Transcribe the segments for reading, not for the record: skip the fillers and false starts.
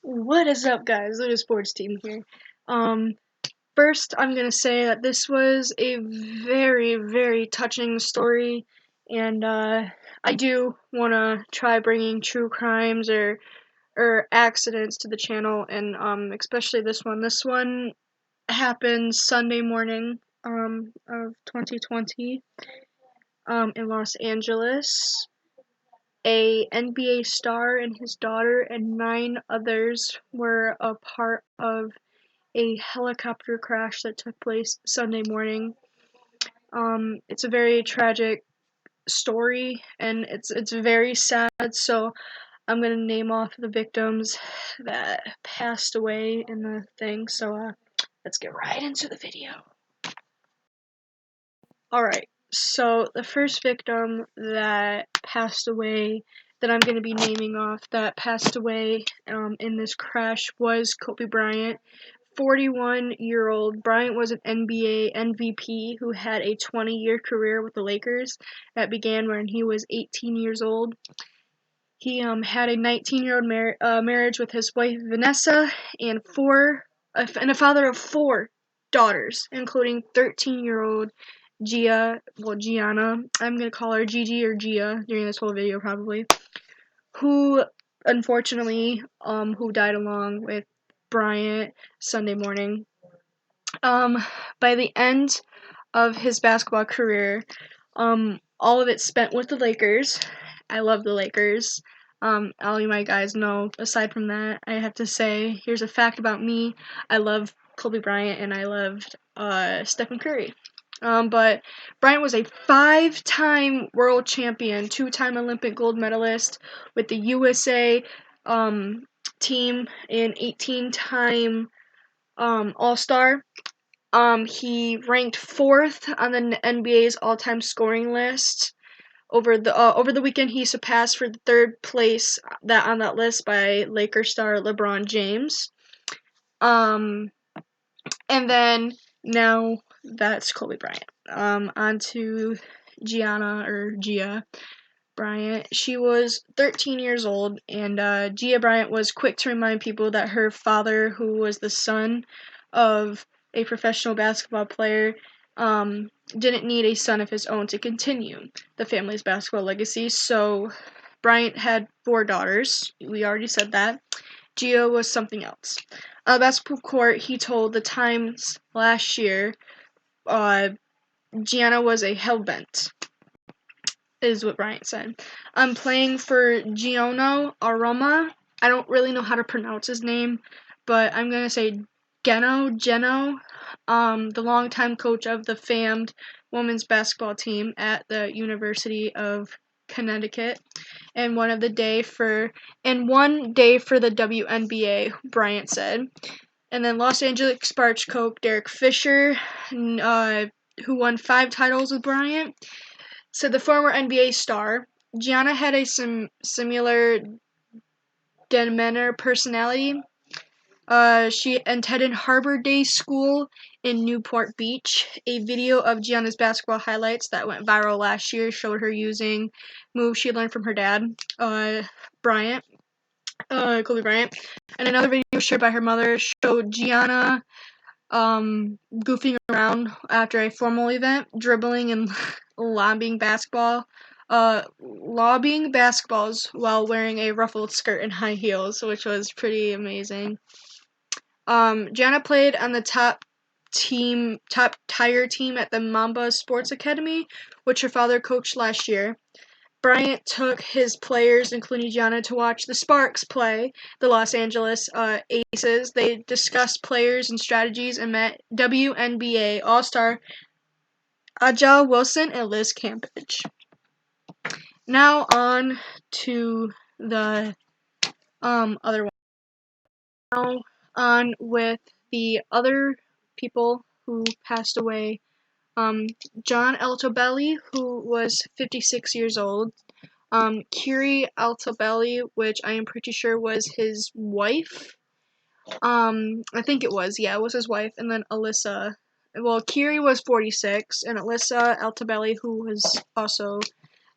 What is up, guys? Little Sports Team here. Um, First, I'm gonna say that this was a very, very touching story, and I do wanna try bringing true crimes or accidents to the channel, and especially this one. This one happened Sunday morning, of 2020, in Los Angeles. A NBA star and his daughter and 9 others were a part of a helicopter crash that took place Sunday morning. It's a very tragic story and it's very sad. So I'm gonna name off the victims that passed away in the thing. So let's get right into the video. All right. So the first victim that passed away that I'm going to be naming off that passed away in this crash was Kobe Bryant. 41-year-old Bryant was an NBA MVP who had a 20-year career with the Lakers that began when he was 18 years old. He had a 19-year-old marriage with his wife Vanessa and a father of 4 daughters, including 13-year-old Gianna. I'm gonna call her Gigi or Gia during this whole video probably. Who unfortunately who died along with Bryant Sunday morning. By the end of his basketball career, all of it spent with the Lakers. I love the Lakers. All you my guys know. Aside from that, I have to say, here's a fact about me. I love Kobe Bryant and I loved Stephen Curry. But Bryant was a 5-time world champion, 2-time Olympic gold medalist with the USA team, and 18-time All-Star. He ranked 4th on the NBA's all-time scoring list. Over the weekend, he surpassed for the 3rd place on that list by Lakers star LeBron James. And then now that's Kobe Bryant. On to Gianna or Gia Bryant. She was 13 years old, and Gia Bryant was quick to remind people that her father, who was the son of a professional basketball player, didn't need a son of his own to continue the family's basketball legacy. So Bryant had 4 daughters. We already said that. Gia was something else. On the basketball court, he told the Times last year, Gianna was a hellbent, is what Bryant said. I'm playing for Giono Aroma. I don't really know how to pronounce his name, but I'm going to say Geno, the longtime coach of the famed women's basketball team at the University of Connecticut, and one day for the WNBA, Bryant said. And then Los Angeles Sparks coach Derek Fisher, who won 5 titles with Bryant, said the former NBA star, Gianna had a similar demeanor personality. She attended Harbor Day School in Newport Beach. A video of Gianna's basketball highlights that went viral last year showed her using moves she learned from her dad, Kobe Bryant. And another video shared by her mother showed Gianna goofing around after a formal event, dribbling and lobbing basketballs while wearing a ruffled skirt and high heels, which was pretty amazing. Gianna played on the top tier team at the Mamba Sports Academy, which her father coached last year. Bryant took his players, including Gianna, to watch the Sparks play the Los Angeles Aces. They discussed players and strategies and met WNBA All-Star A'ja Wilson and Liz Cambage. Now on to the other one. Now on with the other people who passed away. John Altobelli, who was 56 years old. Kiri Altobelli, which I am pretty sure was his wife. I think it was his wife. And then Alyssa. Well, Kiri was 46, and Alyssa Altobelli, who was also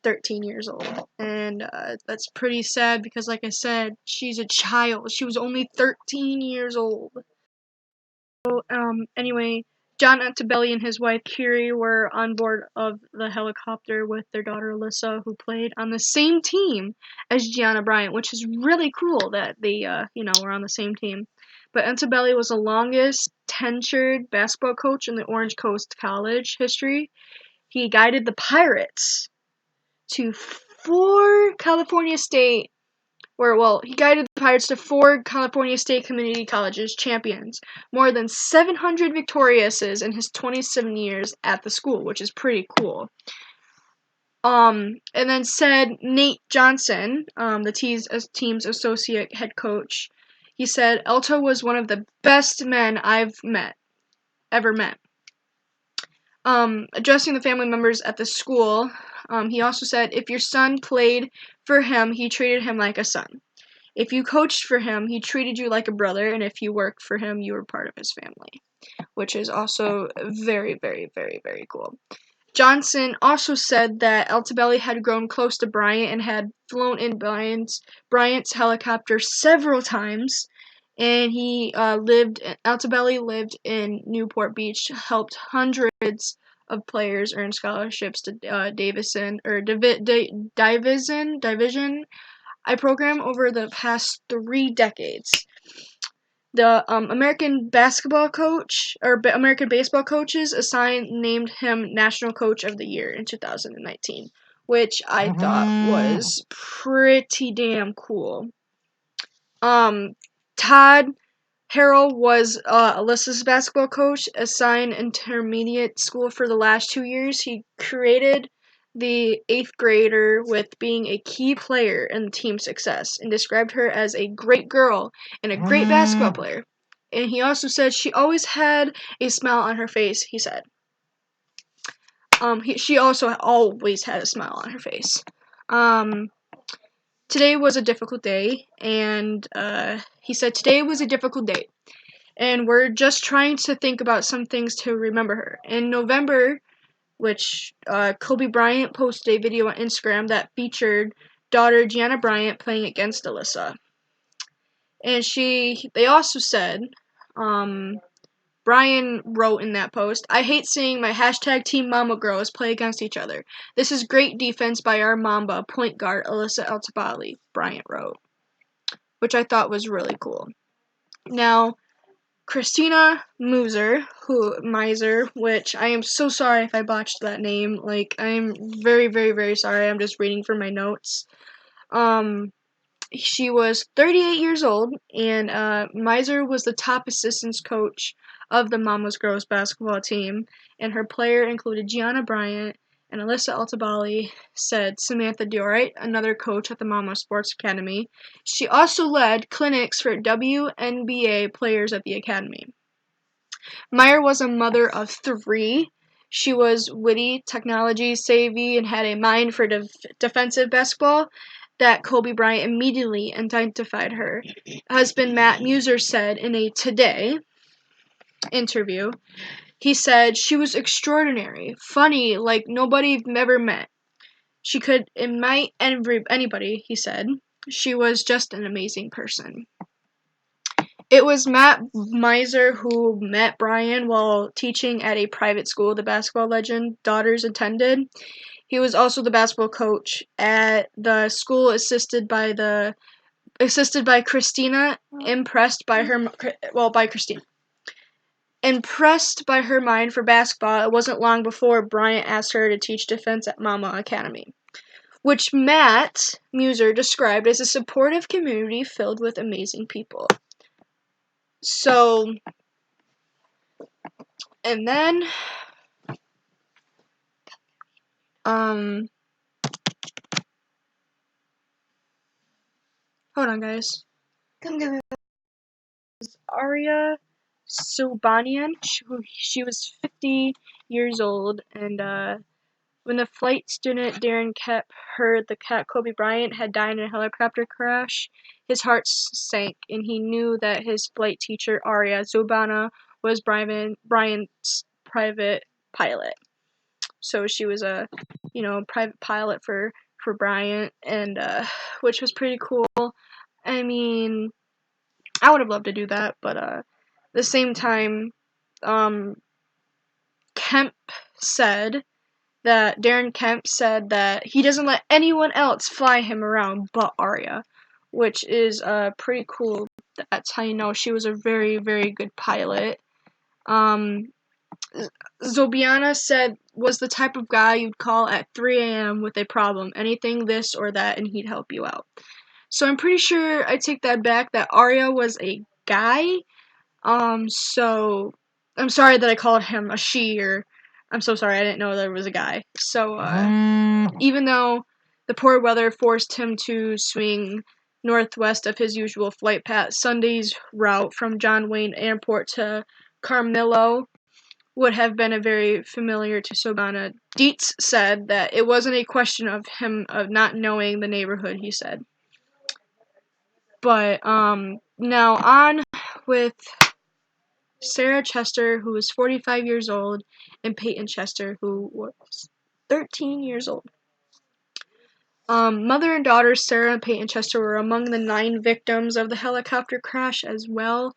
13 years old. And that's pretty sad because, like I said, she's a child. She was only 13 years old. So, anyway, John Altobelli and his wife Kiri were on board of the helicopter with their daughter Alyssa, who played on the same team as Gianna Bryant, which is really cool that they, were on the same team. But Altobelli was the longest tenured basketball coach in the Orange Coast College history. He guided the Pirates to he guided the Pirates to 4 California State Community Colleges champions, more than 700 victoriouses in his 27 years at the school, which is pretty cool. And then said Nate Johnson, the team's associate head coach, he said, Alto was one of the best men I've ever met. Addressing the family members at the school, he also said, if your son played for him, he treated him like a son. If you coached for him, he treated you like a brother, and if you worked for him, you were part of his family, which is also very, very, very, very cool. Johnson also said that Altobelli had grown close to Bryant and had flown in Bryant's helicopter several times, and Altobelli lived in Newport Beach, helped hundreds of players earn scholarships to Division I program over the past 3 decades. The American baseball coaches named him National Coach of the Year in 2019, which I thought was pretty damn cool. Todd Harrell was Alyssa's basketball coach, assigned intermediate school for the last 2 years. He created the 8th grader with being a key player in the team's success and described her as a great girl and a great basketball player. And he also said she always had a smile on her face, he said. She also always had a smile on her face. Today was a difficult day, and he said, today was a difficult day, and we're just trying to think about some things to remember her. In November, which Kobe Bryant posted a video on Instagram that featured daughter Gianna Bryant playing against Alyssa. And they also said, Brian wrote in that post, I hate seeing my hashtag Team Mama girls play against each other. This is great defense by our Mamba point guard Alyssa Altobelli, Bryant wrote, which I thought was really cool. Now, Christina Miser, which I am so sorry if I botched that name. Like, I'm very, very, very sorry. I'm just reading from my notes. She was 38 years old, and Miser was the top assistance coach of the Mama's Girls basketball team, and her player included Gianna Bryant and Alyssa Altobelli, said Samantha Diorite, another coach at the Mama Sports Academy. She also led clinics for WNBA players at the academy. Meyer was a mother of 3. She was witty, technology savvy, and had a mind for defensive basketball that Kobe Bryant immediately identified her. Husband Matt Muser said in a Today interview, he said, she was extraordinary, funny like nobody I've ever met. She could invite anybody, he said. She was just an amazing person. It was Matt Miser who met Brian while teaching at a private school the basketball legend daughters attended. He was also the basketball coach at the school, assisted by Christina, impressed by her mind for basketball. It wasn't long before Bryant asked her to teach defense at Mama Academy, which Matt Muser described as a supportive community filled with amazing people. So, and then, hold on, guys. Come give me Aria Subanian. She was 50 years old, and when the flight student Darren Kep heard that Kobe Bryant had died in a helicopter crash, his heart sank, and he knew that his flight teacher Aria Zubana was Bryant's private pilot. So she was a, private pilot for for Bryant, and which was pretty cool. I mean, I would have loved to do that, but at the same time, Kemp said Darren Kemp said that he doesn't let anyone else fly him around but Arya, which is pretty cool. That's how you know she was a very, very good pilot. Zobiana said was the type of guy you'd call at 3 a.m. with a problem, anything this or that, and he'd help you out. So I'm pretty sure I take that back, that Arya was a guy. So I'm sorry that I called him a she, or I'm so sorry, I didn't know that it was a guy. So, even though the poor weather forced him to swing northwest of his usual flight path, Sunday's route from John Wayne Airport to Carmelo would have been a very familiar to Sobana. Dietz said that it wasn't a question of him of not knowing the neighborhood, he said. But, now on with Sara Chester, who was 45 years old, and Peyton Chester, who was 13 years old. Mother and daughter Sara and Peyton Chester were among the 9 victims of the helicopter crash as well.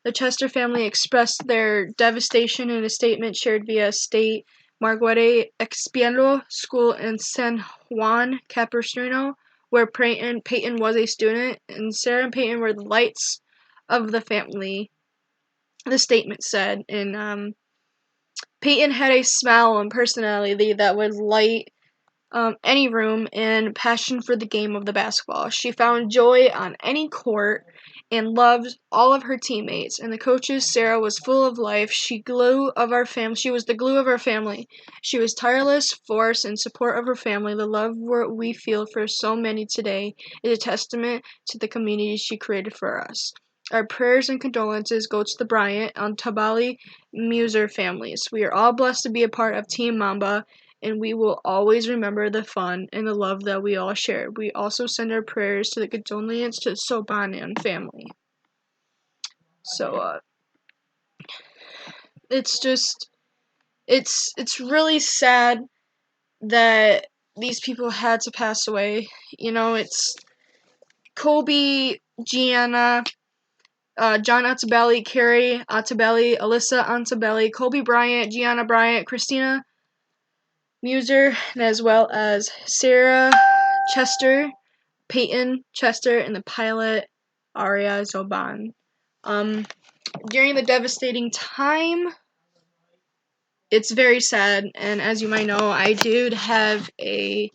The Chester family expressed their devastation in a statement shared via State Marguerite Expiando School in San Juan Capistrano, where Peyton was a student, and Sara and Peyton were the lights of the family, the statement said. And Peyton had a smile and personality that would light any room, and passion for the game of the basketball. She found joy on any court and loved all of her teammates and the coaches. Sara was full of life. She was the glue of our family. She was tireless force in support of her family. The love we feel for so many today is a testament to the community she created for us. Our prayers and condolences go to the Bryant, Altobelli, Muser families. We are all blessed to be a part of Team Mamba, and we will always remember the fun and the love that we all shared. We also send our prayers to the condolences to Sobanan family. So, it's really sad that these people had to pass away. You know, it's Kobe, Gianna, John Altobelli, Carrie Altobelli, Alyssa Altobelli, Kobe Bryant, Gianna Bryant, Christina Muser, as well as Sara Chester, Peyton Chester, and the pilot Arya Zoban. During the devastating time, it's very sad, and as you might know, I did have a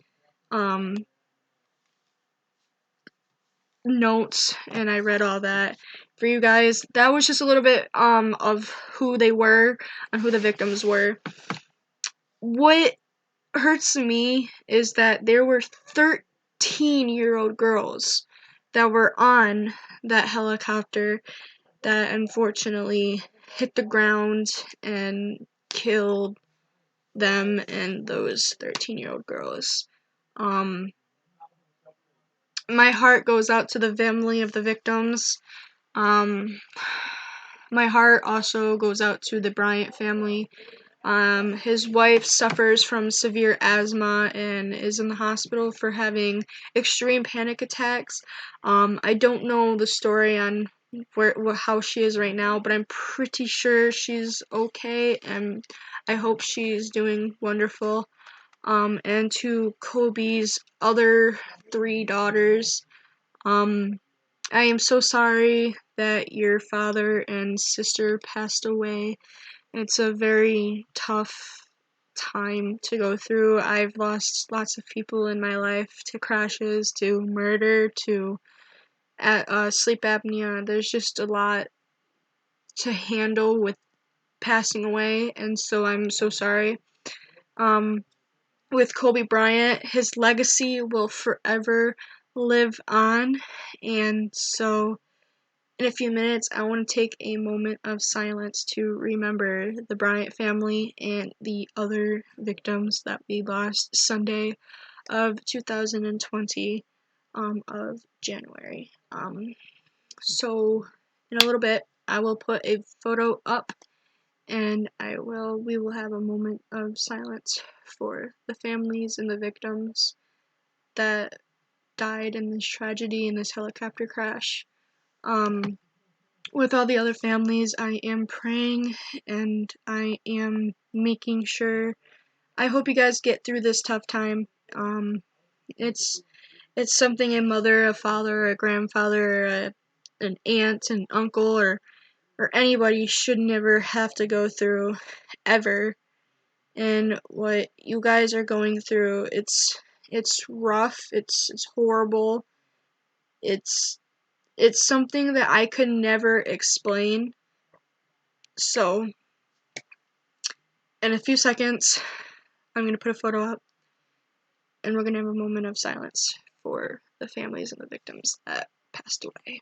notes, and I read all that for you guys. That was just a little bit of who they were and who the victims were. What hurts me is that there were 13-year-old girls that were on that helicopter that unfortunately hit the ground and killed them and those 13-year-old girls. My heart goes out to the family of the victims. My heart also goes out to the Bryant family. His wife suffers from severe asthma and is in the hospital for having extreme panic attacks. I don't know the story on how she is right now, but I'm pretty sure she's okay, and I hope she's doing wonderful. And to Kobe's other 3 daughters, I am so sorry that your father and sister passed away. It's a very tough time to go through. I've lost lots of people in my life to crashes, to murder, to sleep apnea. There's just a lot to handle with passing away, and so I'm so sorry. With Kobe Bryant, his legacy will forever live on, and so in a few minutes, I want to take a moment of silence to remember the Bryant family and the other victims that we lost Sunday of 2020 of January. So in a little bit, I will put a photo up, and we will have a moment of silence for the families and the victims that died in this tragedy, in this helicopter crash. With all the other families, I am praying and I am making sure. I hope you guys get through this tough time. It's something a mother, a father, a grandfather, an aunt, an uncle, or anybody should never have to go through, ever. And what you guys are going through, it's rough, it's horrible, it's something that I could never explain. So, in a few seconds, I'm gonna put a photo up, and we're gonna have a moment of silence for the families and the victims that passed away.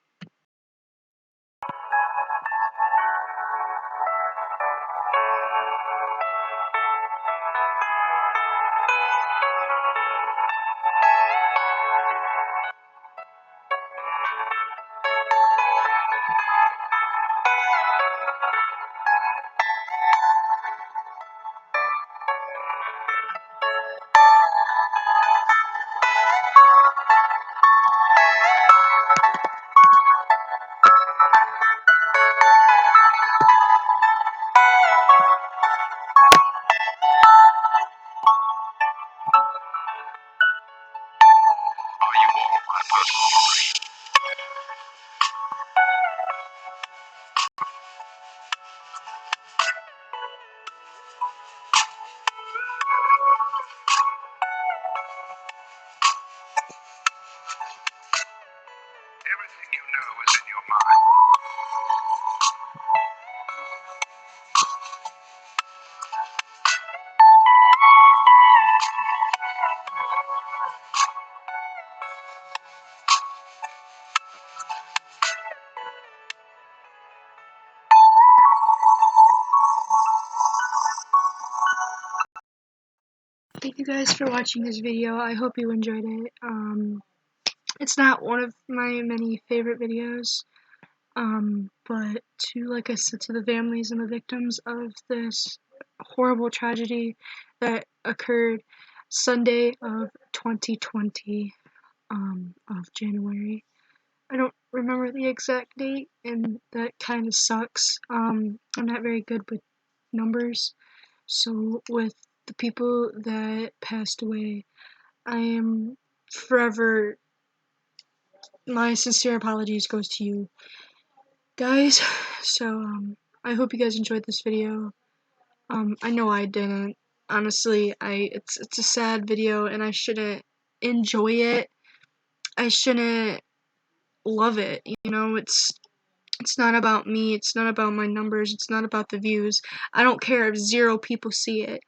Everything you know is in your mind. Thank you guys for watching this video. I hope you enjoyed it. It's not one of my many favorite videos, but like I said, to the families and the victims of this horrible tragedy that occurred Sunday of 2020, of January. I don't remember the exact date, and that kind of sucks. I'm not very good with numbers, so with the people that passed away, I am forever. My sincere apologies goes to you guys. So I hope you guys enjoyed this video. I know I didn't. Honestly, it's a sad video, and I shouldn't enjoy it. I shouldn't love it. You know, it's not about me. It's not about my numbers. It's not about the views. I don't care if 0 people see it.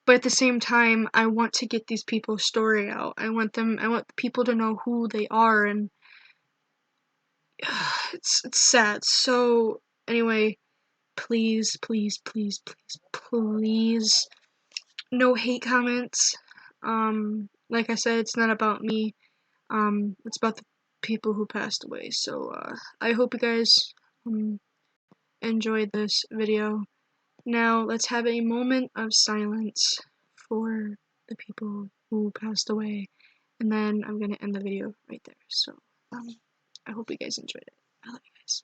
But at the same time, I want to get these people's story out. I want people to know who they are, and it's sad. So anyway, please, please, please, please, please, no hate comments. Like I said, it's not about me. It's about the people who passed away. So I hope you guys enjoyed this video. Now let's have a moment of silence for the people who passed away, and then I'm gonna end the video right there. So I hope you guys enjoyed it. I love you guys.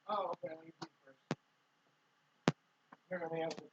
Oh, okay. Let me see first. You're gonna have to